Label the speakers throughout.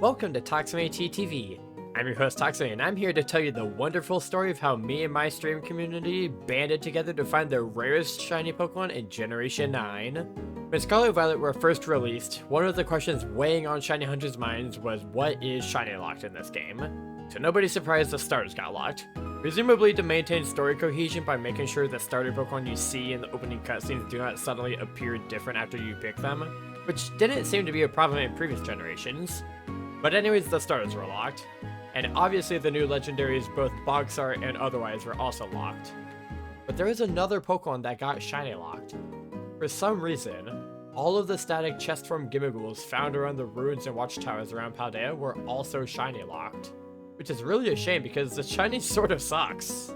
Speaker 1: Welcome to ToximaeTTV. I'm your host Toximae, and I'm here to tell you the wonderful story of how me and my stream community banded together to find the rarest shiny Pokemon in Generation 9. When Scarlet and Violet were first released, one of the questions weighing on shiny hunters' minds was what is shiny locked in this game? So nobody's surprised the starters got locked, presumably to maintain story cohesion by making sure the starter Pokemon you see in the opening cutscenes do not suddenly appear different after you pick them, which didn't seem to be a problem in previous generations. But anyways, the starters were locked, and obviously the new legendaries, both box art and otherwise, were also locked. But there is another Pokemon that got shiny locked. For some reason, all of the static chest form Gimmighouls found around the ruins and watchtowers around Paldea were also shiny locked, which is really a shame because the shiny sort of sucks.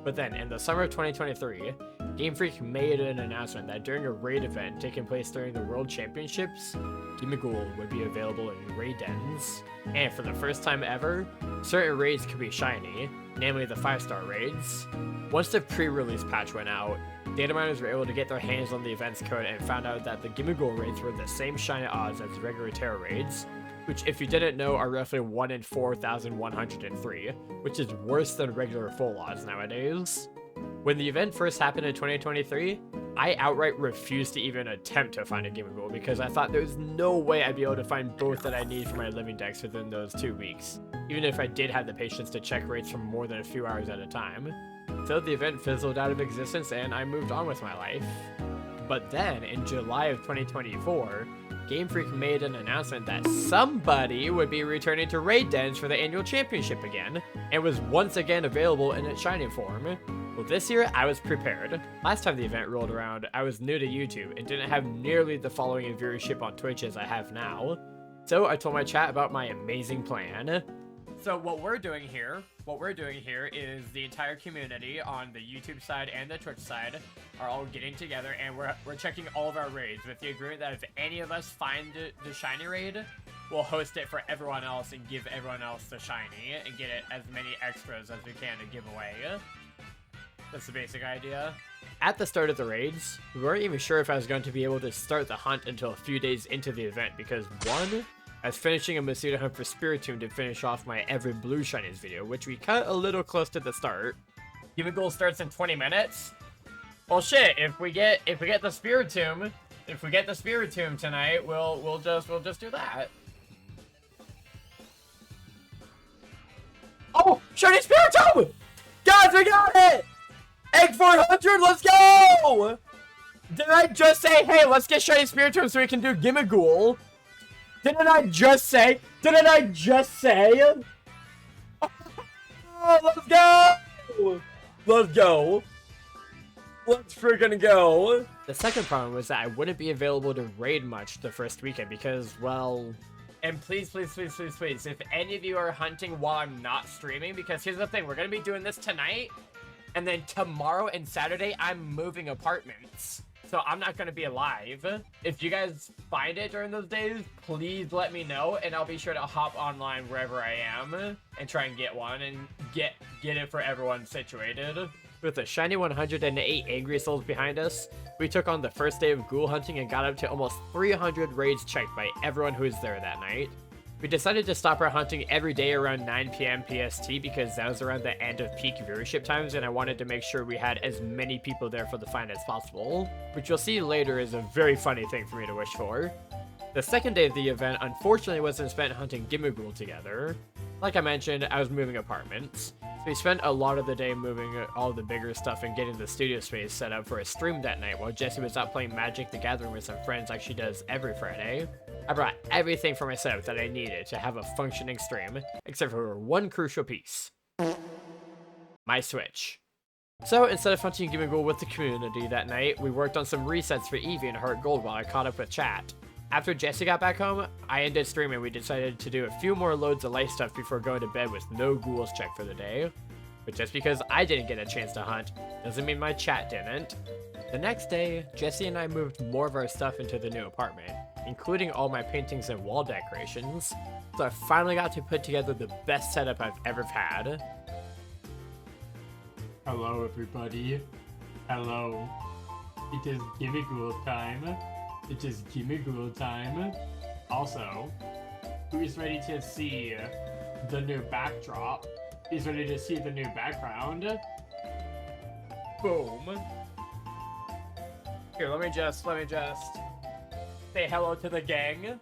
Speaker 1: But then, in the summer of 2023, Game Freak made an announcement that during a raid event taking place during the World Championships, Gimmighoul would be available in raid dens. And for the first time ever, certain raids could be shiny, namely the 5-star raids. Once the pre-release patch went out, data miners were able to get their hands on the event's code and found out that the Gimmighoul raids were the same shiny odds as regular Terra raids, which if you didn't know are roughly 1 in 4,103, which is worse than regular full odds nowadays. When the event first happened in 2023, I outright refused to even attempt to find a Gimmighoul because I thought there's no way I'd be able to find both that I need for my living decks within those 2 weeks, even if I did have the patience to check rates for more than a few hours at a time. So the event fizzled out of existence and I moved on with my life. But then, in July of 2024, Game Freak made an announcement that somebody would be returning to raid dens for the annual championship again, and was once again available in its shiny form. Well, this year I was prepared. Last time the event rolled around, I was new to YouTube and didn't have nearly the following and viewership on Twitch as I have now. So I told my chat about my amazing plan. So what we're doing here is the entire community on the YouTube side and the Twitch side are all getting together, and we're checking all of our raids with the agreement that if any of us find the shiny raid, we'll host it for everyone else and give everyone else the shiny and get it as many extras as we can to give away. That's the basic idea. At the start of the raids, we weren't even sure if I was going to be able to start the hunt until a few days into the event because one, I was finishing a Masuda hunt for Spiritomb to finish off my Every Blue Shinies video, which we cut a little close to the start. Gimmighoul starts in 20 minutes. Well, shit, if we get the Spiritomb, tonight, we'll just do that. Oh, shiny Spiritomb! Guys, we got it! Egg 400, let's go! Did I just say, hey, let's get shiny Spiritomb so we can do Gimmighoul? Didn't I just say? Oh, let's go! Let's freaking go! The second problem was that I wouldn't be available to raid much the first weekend because, well... And please, if any of you are hunting while I'm not streaming, because here's the thing, we're gonna be doing this tonight, and then tomorrow and Saturday, I'm moving apartments. So I'm not going to be alive. If you guys find it during those days, please let me know, and I'll be sure to hop online wherever I am and try and get one and get it for everyone situated. With a shiny 108 Angry Souls behind us, we took on the first day of ghoul hunting and got up to almost 300 raids checked by everyone who was there that night. We decided to stop our hunting every day around 9 PM PST because that was around the end of peak viewership times and I wanted to make sure we had as many people there for the find as possible, which you'll see later is a very funny thing for me to wish for. The second day of the event unfortunately wasn't spent hunting Gimmighoul together. Like I mentioned, I was moving apartments, so we spent a lot of the day moving all the bigger stuff and getting the studio space set up for a stream that night while Jesse was out playing Magic the Gathering with some friends like she does every Friday. I brought everything for myself that I needed to have a functioning stream, except for one crucial piece. My Switch. So instead of hunting Gimmighoul with the community that night, we worked on some resets for Eevee and Heart Gold while I caught up with chat. After Jesse got back home, I ended streaming and we decided to do a few more loads of life stuff before going to bed with no ghouls checked for the day. But just because I didn't get a chance to hunt, doesn't mean my chat didn't. The next day, Jesse and I moved more of our stuff into the new apartment, including all my paintings and wall decorations, so I finally got to put together the best setup I've ever had. Hello everybody. Hello. It is Gimmighoul time. Also, who's ready to see the new backdrop? He's ready to see the new background. Boom. Here, let me just say hello to the gang.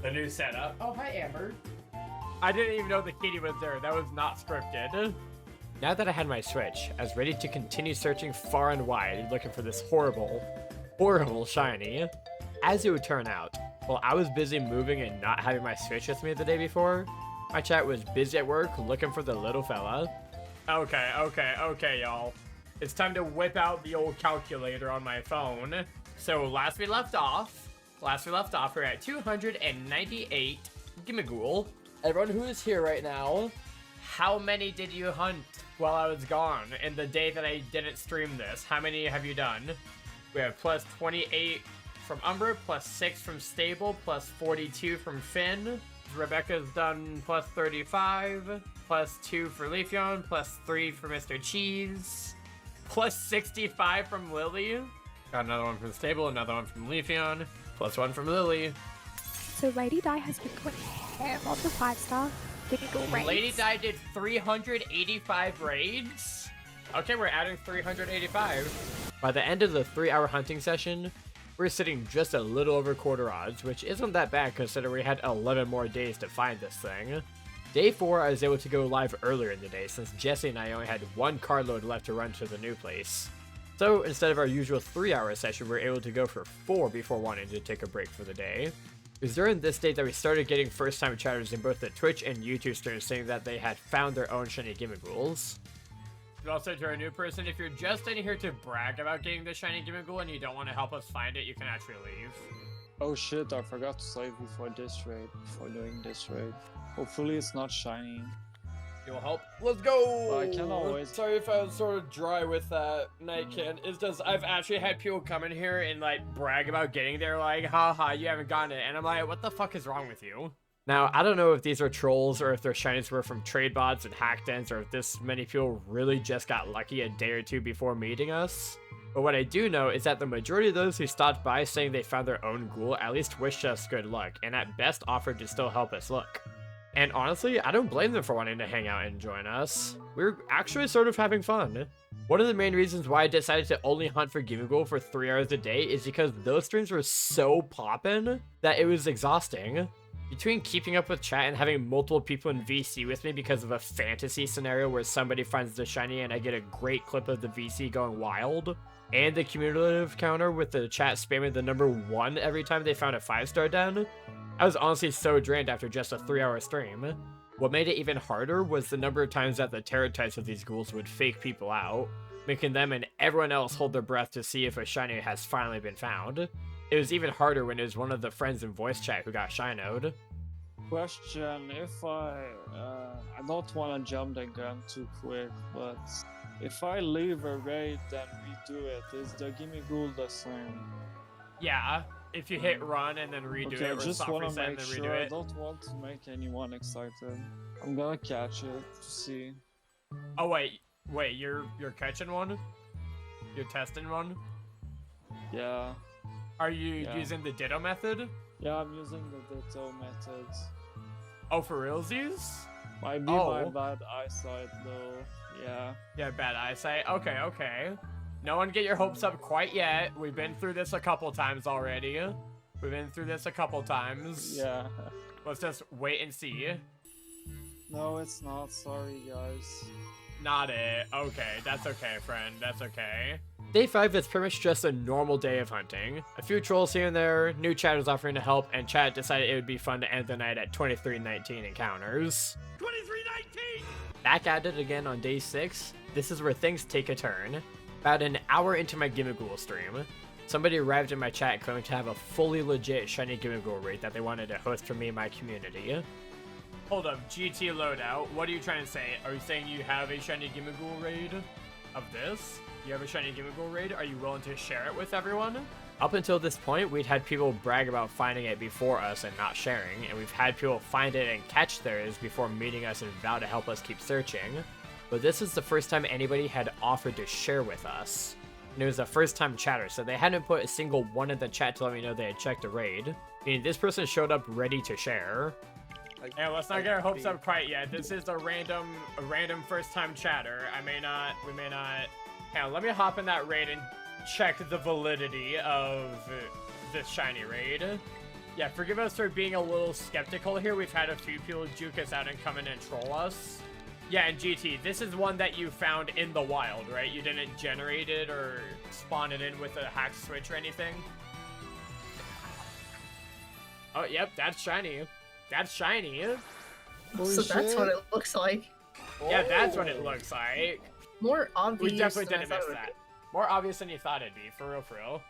Speaker 1: The new setup. Oh, hi, Amber. I didn't even know the kitty was there. That was not scripted. Now that I had my Switch, I was ready to continue searching far and wide, looking for this horrible, horrible shiny. As it would turn out, while I was busy moving and not having my Switch with me the day before, my chat was busy at work looking for the little fella. Okay, y'all. It's time to whip out the old calculator on my phone. So last we left off, we're at 298 Gimmighoul. Everyone who is here right now, how many did you hunt while I was gone in the day that I didn't stream this? How many have you done? We have plus 28 from Umbra, plus 6 from Stable, plus 42 from Finn. Rebecca's done plus 35, plus 2 for Leafeon, plus 3 for Mr. Cheese, plus 65 from Lily. Got another one from Stable, another one from Leafeon, plus 1 from Lily.
Speaker 2: So Lady Di has been going ham on the 5-star Gimmighoul raids.
Speaker 1: Lady Di did 385 raids? Okay, we're adding 385. By the end of the 3-hour hunting session, we're sitting just a little over quarter odds, which isn't that bad considering we had 11 more days to find this thing. Day 4, I was able to go live earlier in the day since Jesse and I only had 1 carload left to run to the new place. So instead of our usual 3-hour session, we were able to go for 4 before wanting to take a break for the day. It was during this date that we started getting first-time chatters in both the Twitch and YouTube streams saying that they had found their own shiny Gimmighouls. Also, to our new person, if you're just in here to brag about getting the shiny Gimmighoul and you don't want to help us find it, you can actually leave.
Speaker 3: Oh shit, I forgot to save before doing this raid. Hopefully it's not shiny.
Speaker 1: You'll help. Let's go!
Speaker 3: But I can always...
Speaker 1: Sorry if I was sort of dry with that, Nightkin. It's just, I've actually had people come in here and, like, brag about getting there, like, haha, you haven't gotten it. And I'm like, what the fuck is wrong with you? Now, I don't know if these are trolls or if their shinies were from trade bots and hack dens or if this many people really just got lucky a day or two before meeting us. But what I do know is that the majority of those who stopped by saying they found their own ghoul at least wished us good luck and at best offered to still help us look. And honestly, I don't blame them for wanting to hang out and join us. We're actually sort of having fun. One of the main reasons why I decided to only hunt for Gimmighoul for 3 hours a day is because those streams were so poppin' that it was exhausting. Between keeping up with chat and having multiple people in VC with me because of a fantasy scenario where somebody finds the shiny and I get a great clip of the VC going wild, and the cumulative counter with the chat spamming the number 1 every time they found a 5-star den, I was honestly so drained after just a 3-hour stream. What made it even harder was the number of times that the terror types of these ghouls would fake people out, making them and everyone else hold their breath to see if a shiny has finally been found. It was even harder when it was one of the friends in voice chat who got shinoed.
Speaker 3: Question, if I don't want to jump the gun too quick, but if I leave a raid then redo it, is the Gimmighoul the same?
Speaker 1: Yeah, if you hit run and then redo it,
Speaker 3: Okay,
Speaker 1: or
Speaker 3: just
Speaker 1: soft
Speaker 3: want to
Speaker 1: reset and
Speaker 3: make
Speaker 1: then
Speaker 3: sure.
Speaker 1: redo
Speaker 3: I
Speaker 1: it.
Speaker 3: don't want to make anyone excited. I'm gonna catch it to see.
Speaker 1: Oh wait, you're catching one? You're testing one?
Speaker 3: Yeah.
Speaker 1: Are you
Speaker 3: Yeah.
Speaker 1: using the Ditto method?
Speaker 3: Yeah, I'm using the Ditto methods.
Speaker 1: Oh, for realsies?
Speaker 3: Might be my bad eyesight though. Yeah.
Speaker 1: Yeah, bad eyesight. Okay. No one get your hopes up quite yet. We've been through this a couple times already.
Speaker 3: Yeah.
Speaker 1: Let's just wait and see.
Speaker 3: No, it's not. Sorry, guys.
Speaker 1: Not it. Okay, that's okay, friend. That's okay. Day 5 is pretty much just a normal day of hunting. A few trolls here and there, new chatters offering to help, and chat decided it would be fun to end the night at 2319 encounters. 2319! Back at it again on day 6. This is where things take a turn. About an hour into my Gimmighoul stream, somebody arrived in my chat claiming to have a fully legit shiny Gimmighoul raid that they wanted to host for me and my community. Hold up, GT loadout, what are you trying to say? Are you saying you have a shiny Gimmighoul raid of this? You have a shiny Gimmighoul raid? Are you willing to share it with everyone? Up until this point, we'd had people brag about finding it before us and not sharing, and we've had people find it and catch theirs before meeting us and vow to help us keep searching. But this is the first time anybody had offered to share with us. And it was a first time chatter, so they hadn't put a single one in the chat to let me know they had checked a raid. Meaning this person showed up ready to share.
Speaker 4: Like,
Speaker 1: Yeah, let's not get our hopes up quite yet. This is a random first-time chatter. we may not. Yeah, let me hop in that raid and check the validity of this shiny raid. Yeah, forgive us for being a little skeptical here. We've had a few people juke us out and come in and troll us. Yeah, and GT, this is one that you found in the wild, right? You didn't generate it or spawn it in with a hack switch or anything? Oh, yep, that's shiny. That's shiny.
Speaker 4: Holy
Speaker 5: So that's
Speaker 4: shit.
Speaker 5: what it looks like.
Speaker 1: Yeah, that's what it looks like.
Speaker 5: More obvious.
Speaker 1: We definitely
Speaker 5: than I
Speaker 1: didn't
Speaker 5: thought
Speaker 1: miss
Speaker 5: it would
Speaker 1: that. More obvious than you thought it'd be, for real, for real.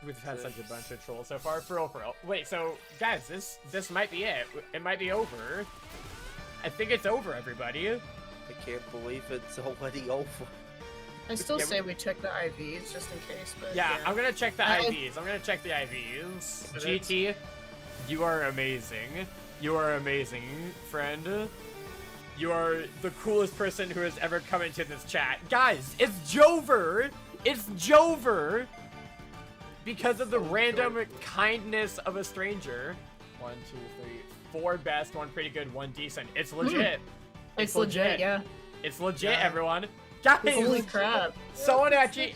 Speaker 1: We've had such a bunch of trolls so far, for real, for real. Wait, so, guys, this might be it. It might be over. I think it's over, everybody.
Speaker 4: I can't believe it's already over.
Speaker 5: I still
Speaker 1: Yeah,
Speaker 5: say we check the IVs just in case, but
Speaker 1: Yeah, I'm gonna check the
Speaker 5: I-
Speaker 1: IVs. I'm gonna check the IVs.
Speaker 5: But
Speaker 1: GT, you are amazing. You are amazing, friend. You are the coolest person who has ever come into this chat. Guys, it's Jover! It's Jover! Because of the random kindness of a stranger. 1, 2, 3, 4 best, 1 pretty good, 1 decent. It's legit.
Speaker 5: it's legit, yeah.
Speaker 1: It's legit,
Speaker 5: Yeah.
Speaker 1: everyone. Guys,
Speaker 5: Holy crap.
Speaker 1: someone actually,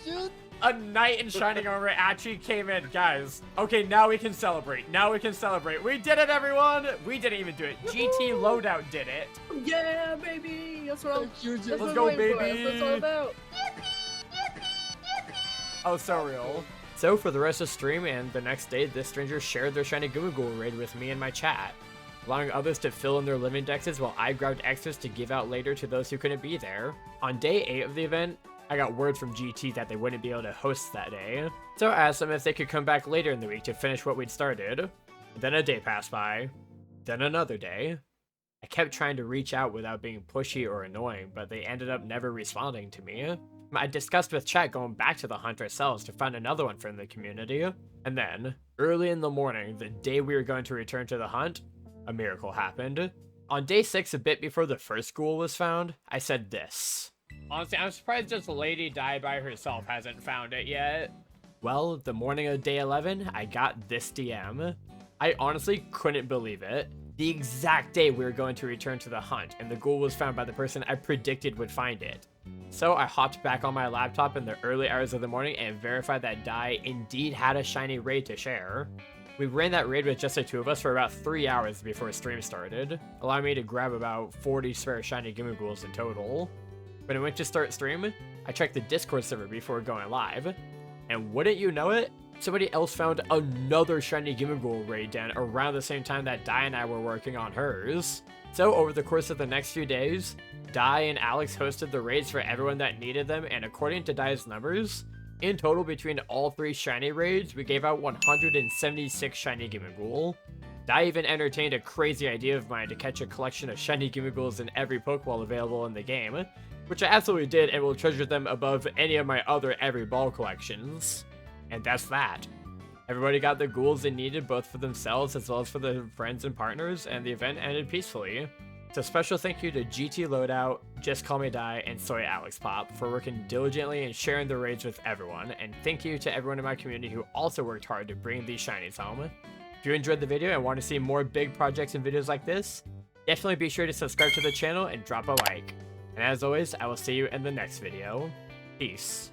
Speaker 1: a knight in shining armor actually came in, guys. Okay, now we can celebrate. Now we can celebrate. We did it, everyone. We didn't even do it. GT Loadout did it.
Speaker 5: Yeah, baby. That's what I'm. That's
Speaker 1: Let's
Speaker 5: what I'm
Speaker 1: go,
Speaker 5: waiting for. That's
Speaker 1: baby.
Speaker 5: what it's all about.
Speaker 1: Oh, so real. So for the rest of the stream and the next day, this stranger shared their shiny Gimmighoul raid with me in my chat, allowing others to fill in their living dexes while I grabbed extras to give out later to those who couldn't be there. On day 8 of the event, I got word from GT that they wouldn't be able to host that day, so I asked them if they could come back later in the week to finish what we'd started. Then a day passed by, then another day. I kept trying to reach out without being pushy or annoying, but they ended up never responding to me. I discussed with chat going back to the hunt ourselves to find another one from the community. And then, early in the morning, the day we were going to return to the hunt, a miracle happened. On day 6, a bit before the first ghoul was found, I said this. Honestly, I'm surprised just Lady Di by herself hasn't found it yet. Well, the morning of day 11, I got this DM. I honestly couldn't believe it. The exact day we were going to return to the hunt, and the ghoul was found by the person I predicted would find it. So I hopped back on my laptop in the early hours of the morning and verified that Di indeed had a shiny raid to share. We ran that raid with just the 2 of us for about 3 hours before stream started, allowing me to grab about 40 spare shiny Gimmighouls in total. When I went to start stream, I checked the Discord server before going live, and wouldn't you know it, somebody else found another shiny Gimmighoul raid den around the same time that Di and I were working on hers. So over the course of the next few days, Di and Alex hosted the raids for everyone that needed them, and according to Di's numbers, in total between all 3 shiny raids, we gave out 176 shiny Gimmighoul. Di even entertained a crazy idea of mine to catch a collection of shiny Gimmighouls in every Pokeball available in the game, which I absolutely did and will treasure them above any of my other every ball collections. And that's that. Everybody got the ghouls they needed both for themselves as well as for their friends and partners, and the event ended peacefully. So special thank you to GT Loadout, Just Call Me Die, and Soy Alex Pop for working diligently and sharing the raids with everyone, and thank you to everyone in my community who also worked hard to bring these shinies home. If you enjoyed the video and want to see more big projects and videos like this, definitely be sure to subscribe to the channel and drop a like. And as always, I will see you in the next video. Peace.